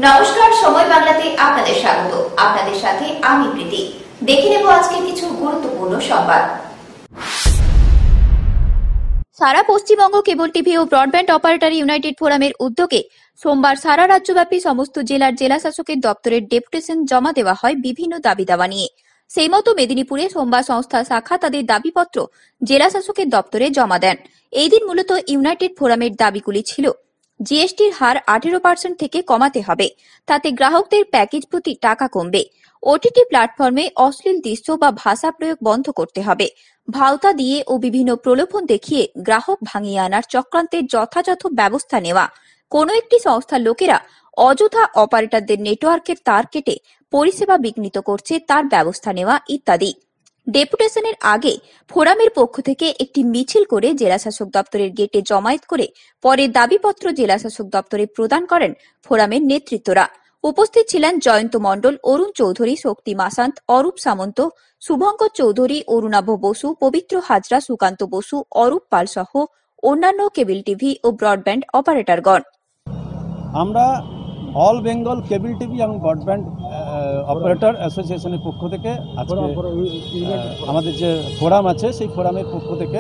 নমস্কার, সময় বাংলাতে আপনাদের স্বাগত। আপনাদের সাথে আমি প্রীতি। দেখে নেব আজকে কিছু গুরুত্বপূর্ণ সংবাদ। সারা পশ্চিমবঙ্গ কেবল টিভি ও ব্রডব্যান্ড অপারেটর ইউনাইটেড ফোরামের উদ্যোগে সোমবার সারা রাজ্যব্যাপী সমস্ত জেলার জেলা শাসকের দপ্তরের ডেপুটেশন জমা দেওয়া হয় বিভিন্ন দাবি দাওয়া নিয়ে। সেই মতো মেদিনীপুরে সোমবার সংস্থা শাখা তাদের দাবিপত্র জেলা শাসকের দপ্তরে জমা দেন। এই দিন মূলত ইউনাইটেড ফোরামের দাবিগুলি ছিল: জিএসটির হার 18% থেকে কমাতে হবে, তাতে গ্রাহকদের প্যাকেজ প্রতি টাকা কমবে। ওটিটি প্ল্যাটফর্মে অশ্লীল দৃশ্য বা ভাষা প্রয়োগ বন্ধ করতে হবে। ভাওতা দিয়ে ও বিভিন্ন প্রলোভন দেখিয়ে গ্রাহক ভাঙিয়ে আনার চক্রান্তের যথাযথ ব্যবস্থা নেওয়া। কোনো একটি সংস্থার লোকেরা অযথা অপারেটরদের নেটওয়ার্কের তার কেটে পরিষেবা বিঘ্নিত করছে, তার ব্যবস্থা নেওয়া ইত্যাদি। ডেপুটেশনের আগে ফোরামের পক্ষ থেকে একটি মিছিল করে জেলাশাসক দপ্তরের গেটে জমায়েত করে পরে দাবিপত্র জেলাশাসক দপ্তরে প্রদান করেন ফোরামের নেতৃত্বরা। উপস্থিত ছিলেন জয়ন্ত মণ্ডল, অরুণ চৌধুরী, শক্তি মাসান্ত, অরূপ সামন্ত, শুভঙ্কর চৌধুরী, অরুণাভ বসু, পবিত্র হাজরা, সুকান্ত বসু, অরূপ পাল সহ অন্যান্য কেবল টিভি ও ব্রডব্যান্ড অপারেটরগণ। আমরা অল বেঙ্গল কেবল টিভি এবং ব্রডব্যান্ড অপারেটর অ্যাসোসিয়েশনের পক্ষ থেকে আজকে আমাদের যে ফোরাম আছে সেই ফোরামের পক্ষ থেকে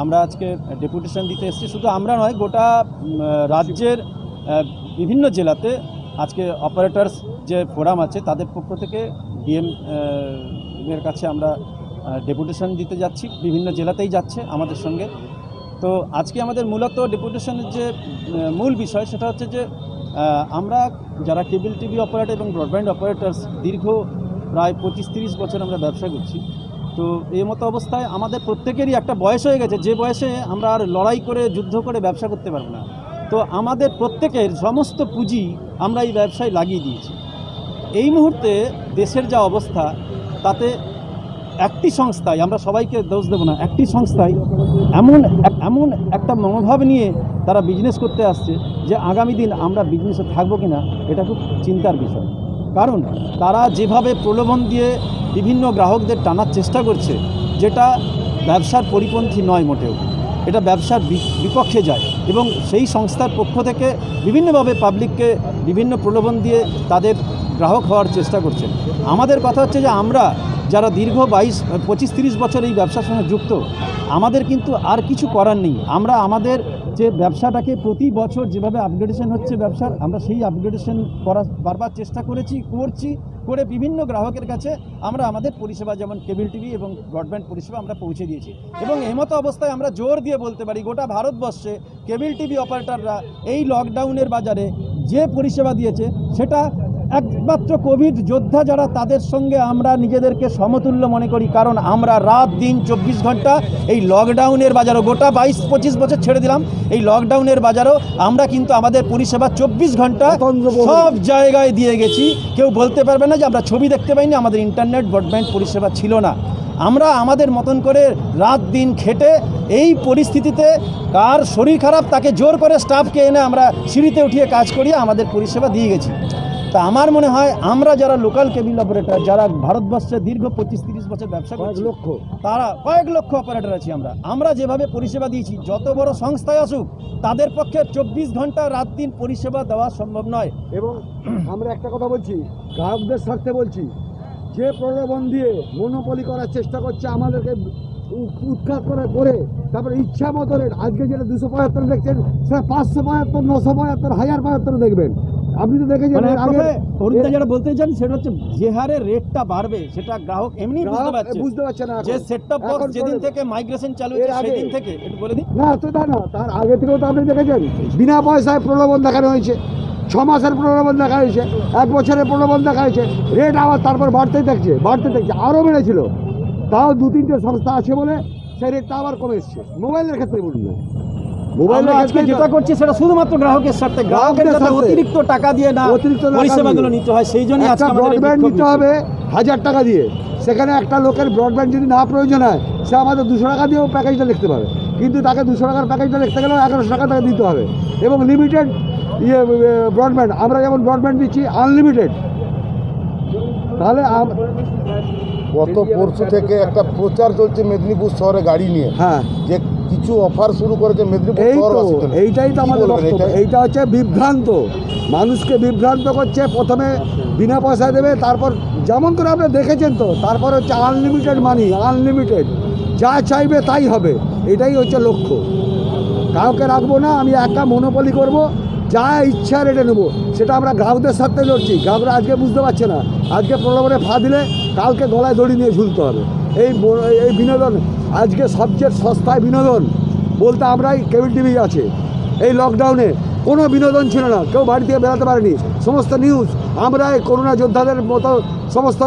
আমরা আজকে ডেপুটেশন দিতে এসেছি। শুধু আমরা নয়, গোটা রাজ্যের বিভিন্ন জেলাতে আজকে অপারেটরস যে ফোরাম আছে তাদের পক্ষ থেকে ডিএম এর কাছে আমরা ডেপুটেশন দিতে যাচ্ছি। বিভিন্ন জেলাতেই যাচ্ছে আমাদের সঙ্গে। তো আজকে আমাদের মূলত ডেপুটেশনের যে মূল বিষয় সেটা হচ্ছে যে আমরা যারা কেবল টিভি অপারেটর এবং ব্রডব্যান্ড অপারেটরস দীর্ঘ প্রায় 25-30 বছর আমরা ব্যবসা করছি। তো এই মতো অবস্থায় আমাদের প্রত্যেকেরই একটা বয়স হয়ে গেছে, যে বয়সে আমরা আর লড়াই করে যুদ্ধ করে ব্যবসা করতে পারবো না। তো আমাদের প্রত্যেকের সমস্ত পুঁজি আমরা এই ব্যবসায় লাগিয়ে দিয়েছি। এই মুহূর্তে দেশের যা অবস্থা তাতে একটি সংস্থায়, আমরা সবাইকে দোষ দেবো না, একটি সংস্থায় এমন একটা মনোভাব নিয়ে তারা বিজনেস করতে আসছে যে আগামী দিন আমরা বিজনেসে থাকবো কিনা এটা খুব চিন্তার বিষয়। কারণ তারা যেভাবে প্রলোভন দিয়ে বিভিন্ন গ্রাহকদের টানার চেষ্টা করছে, যেটা ব্যবসার পরিপন্থী নয় মোটেও, এটা ব্যবসার বিপক্ষে যায়। এবং সেই সংস্থার পক্ষ থেকে বিভিন্নভাবে পাবলিককে বিভিন্ন প্রলোভন দিয়ে তাদের গ্রাহক হওয়ার চেষ্টা করছেন। আমাদের কথা হচ্ছে যে আমরা যারা দীর্ঘ 25-30 বছর এই ব্যবসার সঙ্গে যুক্ত, আমাদের কিন্তু আর কিছু করার নেই। আমরা আমাদের যে ব্যবসাটাকে প্রতি বছর যেভাবে আপগ্রেডেশন হচ্ছে ব্যবসার, আমরা সেই আপগ্রেডেশন করার বারবার চেষ্টা করছি করে বিভিন্ন গ্রাহকের কাছে আমরা আমাদের পরিষেবা যেমন কেবল টিভি এবং ব্রডব্যান্ড পরিষেবা আমরা পৌঁছে দিয়েছি। এবং এমতো অবস্থায় আমরা জোর দিয়ে বলতে পারি গোটা ভারতবর্ষে কেবল টিভি অপারেটররা এই লকডাউনের বাজারে যে পরিষেবা দিয়েছে সেটা একমাত্র কোভিড যোদ্ধা যারা তাদের সঙ্গে আমরা নিজেদেরকে সমতুল্য মনে করি। কারণ আমরা রাত দিন 24 ঘন্টা এই লকডাউনের বাজারও, গোটা 22-25 বছর ছেড়ে দিলাম, এই লকডাউনের বাজারও আমরা কিন্তু আমাদের পরিষেবা 24 ঘন্টা সব জায়গায় দিয়ে গেছি। কেউ বলতে পারবে না যে আমরা ছবি দেখতে পাইনি, আমাদের ইন্টারনেট ব্রডব্যান্ড পরিষেবা ছিল না। আমরা আমাদের মতন করে রাত দিন খেটে এই পরিস্থিতিতে কার শরীর খারাপ তাকে জোর করে স্টাফকে এনে আমরা সিঁড়িতে উঠিয়ে কাজ করিয়ে আমাদের পরিষেবা দিয়ে গেছি। তা আমার মনে হয় আমরা যারা লোকাল কেবল অপারেটর, যারা ভারতবর্ষে দীর্ঘ 25-30 বছর ব্যবসা করছি, তারা কয়েক লক্ষ অপারেটর আছি আমরা যেভাবে পরিষেবা দিয়েছি, যত বড় সংস্থায় আসুক তাদের পক্ষে 24 ঘন্টা রাত দিন পরিষেবা দেওয়া সম্ভব নয়। এবং আমরা একটা কথা বলছি, গ্রাহকদের স্বার্থে বলছি, যে প্রলোভন দিয়ে মনোপলি করার চেষ্টা করছে আমাদেরকে উৎখাত করে তারপরে ইচ্ছা মতো রেট, আজকে যেটা 275 দেখছেন সেটা 575, 975, 1075 দেখবেন। আপনি তো দেখেছেন যারা বলতে চান সেটা হচ্ছে যে হারে রেটটা বাড়বে সেটা গ্রাহক এমনি বুঝতে পারছে না। যে সেট টপ বক্স যেদিন থেকে মাইগ্রেশন চালু হয়েছে সেদিন থেকে একটু বলে দিন না, তো তা না, তার আগে থেকেও তো আপনি দেখেছেন বিনা পয়সায় প্রলোভন দেখানো হয়েছে, 6 মাসের প্রলোভন দেখা হয়েছে, 1 বছরের প্রলোভন দেখা হয়েছে। রেট আবার তারপর বাড়তে দেখছে, আরও বেড়েছিল। তাও 2-3টে সংস্থা আছে বলে সেই রেটটা আবার কমে এসছে। মোবাইলের ক্ষেত্রে বলুন না, মোবাইলে আজকে যেটা করছি সেটা শুধুমাত্র গ্রাহকের স্বার্থে, গ্রাহকের যাতে অতিরিক্ত টাকা দিয়ে না পরিষেবাগুলো নিতে হয়, সেই জন্য একটা ব্রডব্যান্ড নিতে হবে 1000 টাকা দিয়ে। সেখানে একটা লোকের ব্রডব্যান্ড যদি না প্রয়োজন হয়, সে আমাদের 200 টাকা দিয়েও প্যাকেজটা লিখতে পারে, কিন্তু তাকে 200 টাকার প্যাকেজটা লিখতে গেলেও 1100 টাকা তাকে দিতে হবে। এবং লিমিটেড ব্রডব্যান্ড, আমরা যেমন ব্রডব্যান্ড দিচ্ছি আনলিমিটেড। তাহলে গত পরশু থেকে একটা প্রচার চলছে মেদিনীপুর শহরে গাড়ি নিয়ে, হ্যাঁ, যে কিছু অফার শুরু করেছে মেদিনীপুর এই তো শহরবাসীর জন্য। এইটাই তো কি আমাদের বলবেন বক্তব্য। এটাই? এইটা হচ্ছে বিভ্রান্ত, মানুষকে বিভ্রান্ত করছে। প্রথমে বিনা পয়সায় দেবে, তারপর যেমন করে আপনারা দেখেছেন তো, তারপর হচ্ছে আনলিমিটেড মানি, আনলিমিটেড যা চাইবে তাই হবে। এটাই হচ্ছে লক্ষ্য। কাউকে রাখবো না, আমি একা মনোপলি করব, যা ইচ্ছা রেটে নেবো। সেটা আমরা গ্রাহকদের সাথে লড়ছি। গ্রাহকরা আজকে বুঝতে পারছে না, আজকে প্রলোভনে ফা দিলে কালকে গলায় দড়ি নিয়ে ঝুলতে হবে। এই বিনোদন আজকে সবচেয়ে সস্তায় বিনোদন বলতে আমরাই কেবল টিভি আছে। এই লকডাউনে কোনো বিনোদন ছিল না, কেউ বাড়ি থেকে বেরোতে পারেনি। সমস্ত নিউজ আমরা এই করোনা যোদ্ধাদের মতো সমস্ত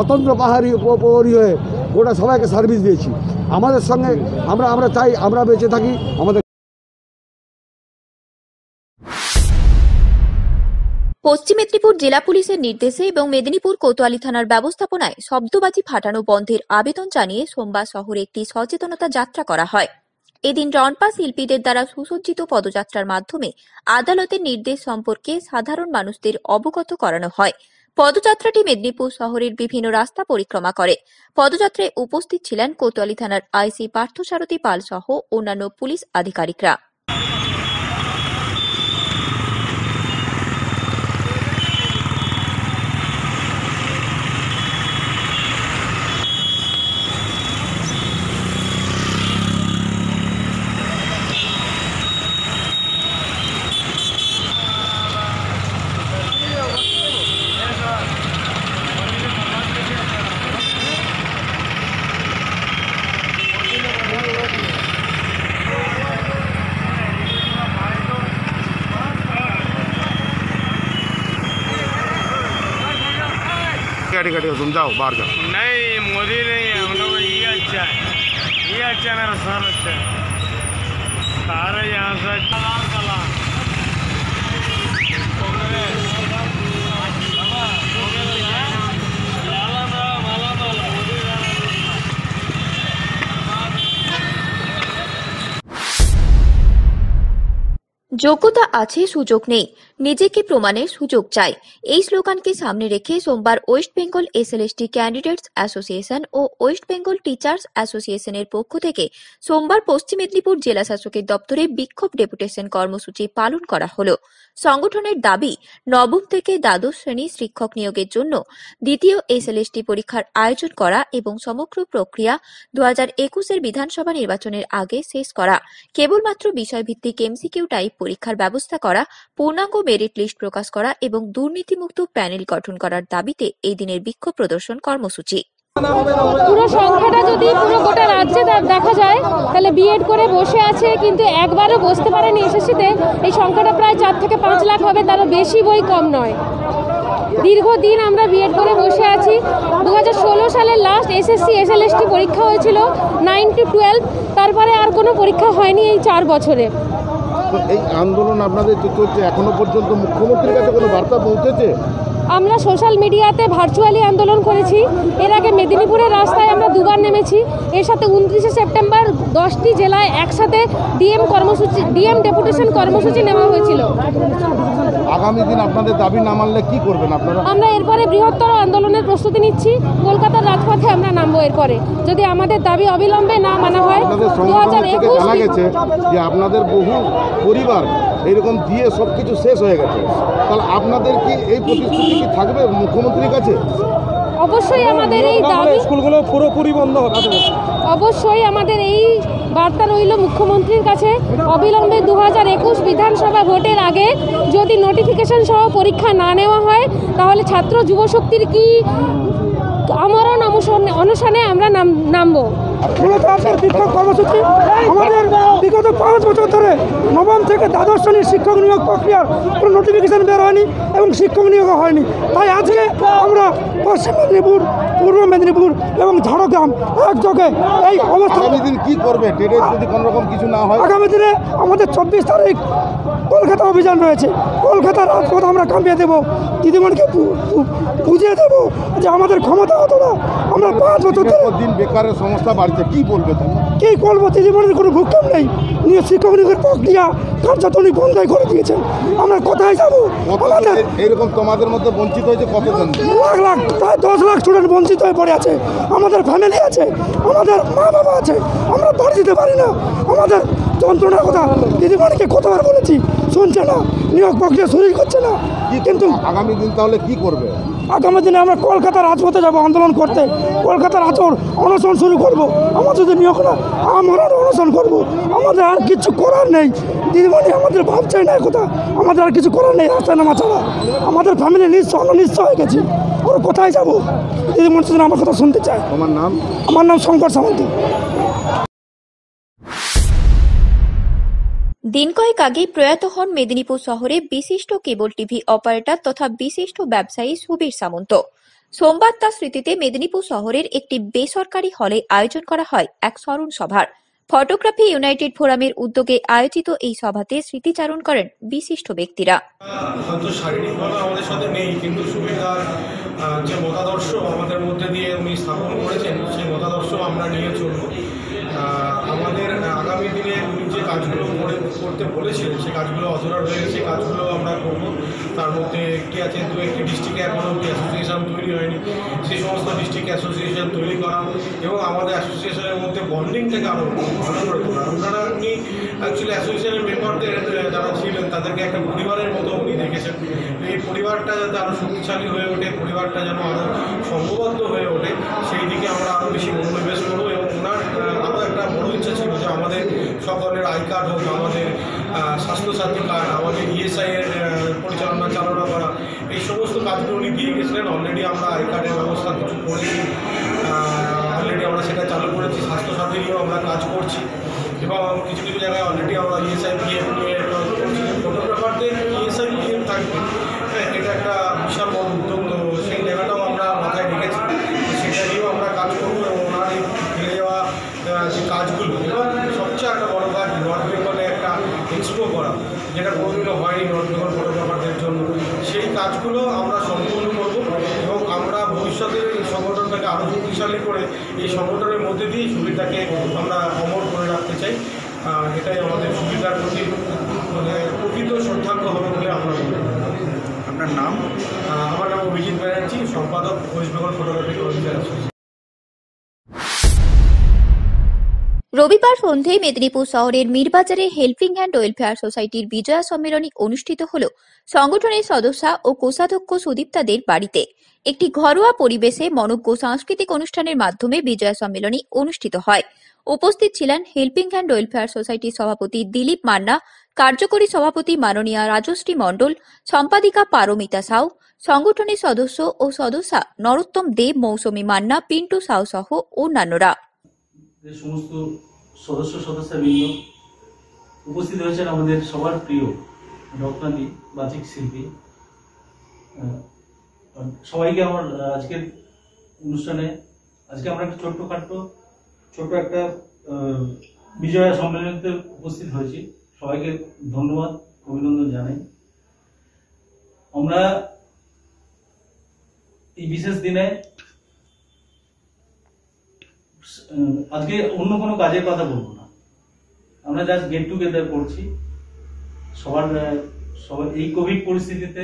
অতন্ত্র পাহাড়ি প্রহরী হয়ে ওটা সবাইকে সার্ভিস দিয়েছি। আমাদের সঙ্গে আমরা চাই আমরা বেঁচে থাকি। আমাদের পশ্চিম মেদিনীপুর জেলা পুলিশের নির্দেশে এবং মেদিনীপুর কোতোয়ালি থানার ব্যবস্থাপনায় শব্দবাজি ফাটানো বন্ধের আবেদন জানিয়ে সোমবার শহরে একটি সচেতনতা যাত্রা করা হয়। এদিন রনপা শিল্পীদের দ্বারা সুসজ্জিত পদযাত্রার মাধ্যমে আদালতের নির্দেশ সম্পর্কে সাধারণ মানুষদের অবগত করানো হয়। পদযাত্রাটি মেদিনীপুর শহরের বিভিন্ন রাস্তা পরিক্রমা করে। পদযাত্রায় উপস্থিত ছিলেন কোতোয়ালি থানার আইসি পার্থসারথী পাল সহ অন্যান্য পুলিশ আধিকারিকরা। गाड़ी तुम जाओ बाहर जाओ। नहीं मोदी नहीं है, हम लोग ये अच्छा है, ये अच्छा है, मेरा सर अच्छा है, सारे यहाँ से যোগ্যতা আছে, সুযোগ নেই, নিজেকে প্রমাণের সুযোগ চাই, এই স্লোগানকে সামনে রেখে সোমবার West Bengal SLST candidates association ও ওয়েস্ট বেঙ্গল টিচার্স অ্যাসোসিয়েশনের পক্ষ থেকে সোমবার পশ্চিম মেদিনীপুর জেলা শাসকের দপ্তরে বিক্ষোভ ডেপুটেশন কর্মসূচি পালন করা হল। সংগঠনের দাবি, নবম থেকে দ্বাদশ শ্রেণী শিক্ষক নিয়োগের জন্য দ্বিতীয় এসএলএসটি পরীক্ষার আয়োজন করা এবং সমগ্র প্রক্রিয়া 2021-এর বিধানসভা নির্বাচনের আগে শেষ করা, কেবলমাত্র বিষয়ভিত্তিক এমসিকিউ টাইপ পরীক্ষার ব্যবস্থা করা, পূর্ণাঙ্গ মেরিট লিস্ট প্রকাশ করা এবং দুর্নীতিমুক্ত প্যানেল গঠন করার দাবিতে এই দিনের বিক্ষোভ প্রদর্শন কর্মসূচি। পুরো সংখ্যাটা যদি পুরো গোটা রাজ্যে দেখা যায় তাহলে বিএড করে বসে আছে, কিন্তু একবারও বসতে পারেনি এসএসসিতে। এই সংখ্যাটা প্রায় 4 থেকে 5 লাখ হবে, তারও বেশি বই কম নয়। দীর্ঘদিন আমরা বিএড করে বসে আছি। 2016 সালের লাস্ট এসএসসি এসএলএসটি পরীক্ষা হয়েছিল 9 to 12, তারপরে আর কোনো পরীক্ষা হয়নি এই 4 বছরে। এই আন্দোলন আপনাদের যে চলছে, এখনো পর্যন্ত মুখ্যমন্ত্রীর কাছে কোনো বার্তা পৌঁছেছে? আমরা সোশ্যাল মিডিয়াতে ভার্চুয়ালি আন্দোলন করেছি। এর আগে মেদিনীপুরের রাস্তায় আমরা দুবার নেমেছি। এর সাথে 29শে সেপ্টেম্বর 10টি জেলায় একসাথে ডিএম ডেপুটেশন কর্মসূচি নেওয়া হয়েছিল। আগামী দিন আপনাদের দাবি না মানলে কি করবেন আপনারা? আমরা এরপরে বৃহত্তর আন্দোলনের প্রস্তুতি নিচ্ছি। কলকাতার রাজপথে আমরা নামবো এরপরে, যদি আমাদের দাবি অবিলম্বে না মানা হয়। আপনাদের সংগঠন থেকে জানা গেছে যে আপনাদের বহু পরিবার এরকম দিয়ে সব কিছু শেষ হয়ে গেছে, তাহলে আপনাদের কি এই প্রতিশ্রুতি কি থাকবে মুখ্যমন্ত্রীর কাছে? অবশ্যই আমাদের এই দাবি, স্কুলগুলো পুরোপুরি বন্ধ হবে। অবশ্যই আমাদের এই বার্তা রইল মুখ্যমন্ত্রীর কাছে। অবিলম্বে 2021 বিধানসভা ভোটের আগে যদি নোটিফিকেশন সহ পরীক্ষা না নেওয়া হয়, তাহলে ছাত্র যুবশক্তির কি আমরণ অনশনে আমরা নামবো। মূলত আজকের বিক্ষোভ কর্মসূচি আমাদের বিগত 5 বছর ধরে নবম থেকে দ্বাদশ শ্রেণীর শিক্ষক নিয়োগ প্রক্রিয়ার কোনো নোটিফিকেশন বের হয়নি এবং শিক্ষক নিয়োগও হয়নি। তাই আজকে আমরা পশ্চিম মেদিনীপুর, পূর্ব মেদিনীপুর এবং ঝাড়গ্রাম একযোগে এই অবস্থা। আগামী দিন কি করবে টেটের যদি কোনো রকম কিছু না হয়? আগামী দিনে আমাদের 24 তারিখ কলকাতা অভিযান রয়েছে। কলকাতার রাজপথ আমরা কাঁপিয়ে দেবো, দিদিমণিকে বুঝিয়ে দেবো যে আমাদের ক্ষমতা হতো না। আমরা 5 বছর ধরে দিন বেকারের সমস্যা বাড়ছে, কি বলবে তুমি? কী করবো? দিদিমণির কোনো ভূক্ষেপ নেই। নিয়ে শিক্ষক নিয়োগের প্রক্রিয়া কার্যত উনি বন্ধই করে দিয়েছেন। আমরা কোথায় যাবো? আমাদের এইরকম তোমাদের মধ্যে বঞ্চিত হয়েছে কতজন? লাখ লাখ প্রায় 10 লাখ স্টুডেন্ট বঞ্চিত হয়ে পড়ে আছে। আমাদের ফ্যামিলি আছে, আমাদের মা বাবা আছে, আমরা বাড়ি দিতে পারি না। আমাদের যন্ত্রণার কথা দিদিমণিকে কতবার বলেছি, শুনছে না, নিয়োগ প্রক্রিয়া শুরুই করছে না। কিন্তু আগামী দিন তাহলে কি করবে? আগামী দিনে আমরা কলকাতার রাজপথে যাব আন্দোলন করতে, কলকাতার অনশন শুরু করব। আমাদের যদি নিয়োগ না, আমরা অনশন করব। আমাদের আর কিছু করার নেই দিদিমণি, আমাদের ভাবছেই না কথা, আমাদের আর কিছু করার নেই রাস্তায় নামা ছাড়া। আমাদের ফ্যামিলি অনিশ্চয় হয়ে গেছি, ওরা কোথায় যাব? দিদিমণি যদি আমার কথা শুনতে চায়। তোমার নাম? আমার নাম শঙ্কর সামন্তী। দিন কয়েক আগে প্রয়াত হন মেদিনীপুর শহরে বিশিষ্ট কেবল টিভি অপারেটর তথা বিশিষ্ট ব্যবসায়ী সুবীর সামন্ত। সোমবার তার স্মৃতিতে মেদিনীপুর শহরের একটি বেসরকারি হলে আয়োজন করা হয় এক স্মরণ সভার। ফটোগ্রাফি ইউনাইটেড ফোরামের উদ্যোগে আয়োজিত এই সভাতে স্মৃতিচারণ করেন বিশিষ্ট ব্যক্তিরা। হয়তো শারীরিকভাবে আমাদের সাথে নেই, কিন্তু সুবিধার যে মতাদর্শ আমাদের মধ্যে দিয়ে উনি স্থাপন করেছেন, সেই মতাদর্শ আমরা নিয়ে চলব। আমাদের আগামী দিনে উনি যে কাজগুলো করতে বলেছিলেন, সেই কাজগুলো অধরা রয়ে গেছে, সেই কাজগুলো আমরা করব। তার মধ্যে একটি আছে, একটি ডিস্ট্রিক্টে এখনও অ্যাসোসিয়েশন তৈরি হয়নি, সেই সমস্ত ডিস্ট্রিক্ট অ্যাসোসিয়েশন তৈরি করা এবং আমাদের অ্যাসোসিয়েশনের মধ্যে বন্ডিংটাকে আরও ভালো করে তোলা। ওনারা উনি অ্যাকচুয়ালি অ্যাসোসিয়েশনের মেম্বারদের যারা ছিলেন তাদেরকে একটা পরিবারের মতো উনি দেখেছেন। এই পরিবারটা যাতে আরও শক্তিশালী হয়ে ওঠে, পরিবারটা যেন আরও সংঘবদ্ধ হয়ে ওঠে, সেই দিকে আমরা আরও বেশি মনোনিবেশ করবো। এবং ওনার আরও একটা বড় ইচ্ছা ছিল যে আমাদের সকলের আই কার্ড হোক, আমাদের স্বাস্থ্যসাথী কার্ড, আমাদের ইএসআই এর পরিচালনা চালনা করা, এই সমস্ত কাজগুলো উনি দিয়ে গেছিলেন। অলরেডি আমরা আই কার্ডের ব্যবস্থা কিছু করেছি, অলরেডি আমরা সেটা চালু করেছি। স্বাস্থ্যসাথী নিয়েও আমরা কাজ করছি এবং কিছু কিছু জায়গায় অলরেডি আমরা ইএসআই পিএফ নিয়ে করছি। ফটোগ্রাফারদের ইএসআই পিএফ থাকবে, এটা একটা বিশাল বড় উদ্যোগ, তো সেই জায়গাটাও আমরা মাথায় রেখেছি। সেটা নিয়েও আমরা কাজ করবো এবং ওনার এই ফিরে যাওয়া যে কাজগুলো, এবং সবচেয়ে একটা বড় কাজ নর্থ বেঙ্গলে একটা এক্সপো করা, যেটা কোনোদিনও হয়নি নর্থ বেঙ্গল ফটোগ্রাফারদের জন্য, সেই কাজগুলো আমরা সম্পূর্ণ করব এবং আমরা ভবিষ্যতে এই সংগঠনটাকে আরও শক্তিশালী করে এই সংগঠনের মধ্যে দিয়ে সুবিধাকে আমরা অমর করে রাখতে চাই। এটাই আমাদের সুবিধার প্রতি মানে প্রকৃত শ্রদ্ধার্ঘ হবে বলে আমরা মনে করি। আপনার নাম? আমার নাম অভিজিৎ ব্যানার্জি, সম্পাদক West Bengal photography welfare association. রবিবার সন্ধ্যায় মেদিনীপুর শহরের মীরবাজারে হেল্পিং হ্যান্ড ওয়েলফেয়ার সোসাইটির বিজয়া সম্মেলনী অনুষ্ঠিত হল সংগঠনের সদস্য ও কোষাধ্যক্ষ সুদীপ্তাদের বাড়িতে। একটি ঘরোয়া পরিবেশে মনোজ্ঞ সাংস্কৃতিক অনুষ্ঠানের মাধ্যমে বিজয়া সম্মেলনী অনুষ্ঠিত হয়। উপস্থিত ছিলেন হেল্পিং হ্যান্ড ওয়েলফেয়ার সোসাইটির সভাপতি দিলীপ মান্না, কার্যকরী সভাপতি মাননীয়া রাজশ্রী মণ্ডল, সম্পাদিকা পারমিতা সাউ, সংগঠনের সদস্য ও সদস্যা নরোত্তম দেব, মৌসুমী মান্না, পিন্টু সাউ সহ অন্যান্যরা। সমস্ত সদস্যবৃন্দ উপস্থিত হয়েছেন আমাদের সবার প্রিয় রত্নাদি বাচিক শিল্পী, সবাইকে আমার আজকের অনুষ্ঠানে আজকে আমরা একটা ছোট্ট একটা বিজয়া সম্মেলনীতে উপস্থিত হয়েছি। সবাইকে ধন্যবাদ, অভিনন্দন জানাই। আমরা এই বিশেষ দিনে আজকে অন্য কোনো কাজের কথা বলবো না, আমরা জাস্ট গেট টুগেদার করছি। সবার এই কোভিড পরিস্থিতিতে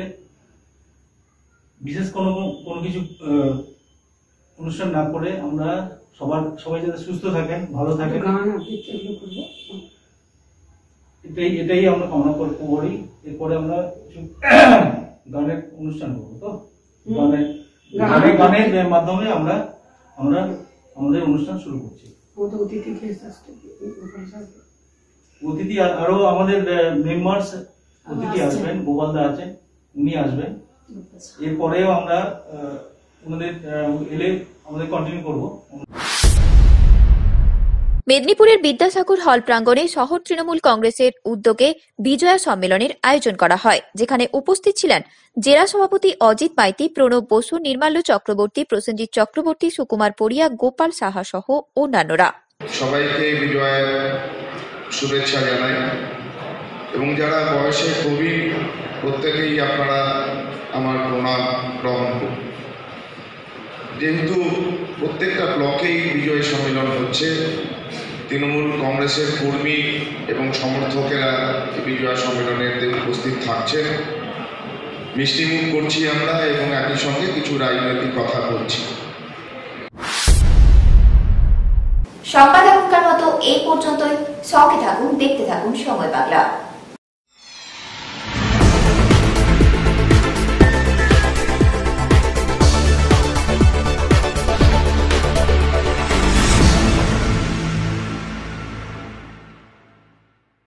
বিশেষ কোনো কিছু অনুষ্ঠান না করে আমরা সবাই যাতে সুস্থ থাকেন, ভালো থাকেন, এটাই আমরা কামনা করি। এরপরে আমরা গানের অনুষ্ঠান করবো, তো গানের মাধ্যমে আমরা আমাদের অনুষ্ঠান শুরু করছি। অতিথি আরো আমাদের মেম্বার্স অতিথি আসবেন, গোপালদা আছেন, উনি আসবেন। এরপরেও আমরা এলে আমাদের কন্টিনিউ করবো। মেদিনীপুরের বিদ্যাসাগর হল প্রাঙ্গণে শহর তৃণমূল কংগ্রেসের উদ্যোগে বিজয়া সম্মেলনের আয়োজন করা হয়, যেখানে উপস্থিত ছিলেন জেলা সভাপতি অজিত মাইতি, প্রণব বসু, নির্মাল্য চক্রবর্তী, প্রসেনজিৎ চক্রবর্তী, সুকুমার পড়িয়া, গোপাল সাহা সহ অন্যান্যরা। সবাইকে বিজয়ার শুভেচ্ছা জানাই এবং যারা বয়সে কবি প্রত্যেকেই আপনারা আমার প্রণাম গ্রহণ করুন। যেহেতু প্রত্যেকটা ব্লকেই বিজয় সম্মেলন হচ্ছে, তৃণমূল কংগ্রেসের কর্মী এবং সমর্থকেরা এই বিজয় সম্মেলনেতে উপস্থিত থাকছেন। মিষ্টিমুখ করছি আমরা এবং একই সঙ্গে কিছু রাজনৈতিক কথা বলছি। সংবাদ এখনকার মতো এই পর্যন্তই। সঙ্গে থাকুন, দেখতে থাকুন সময় বাংলা।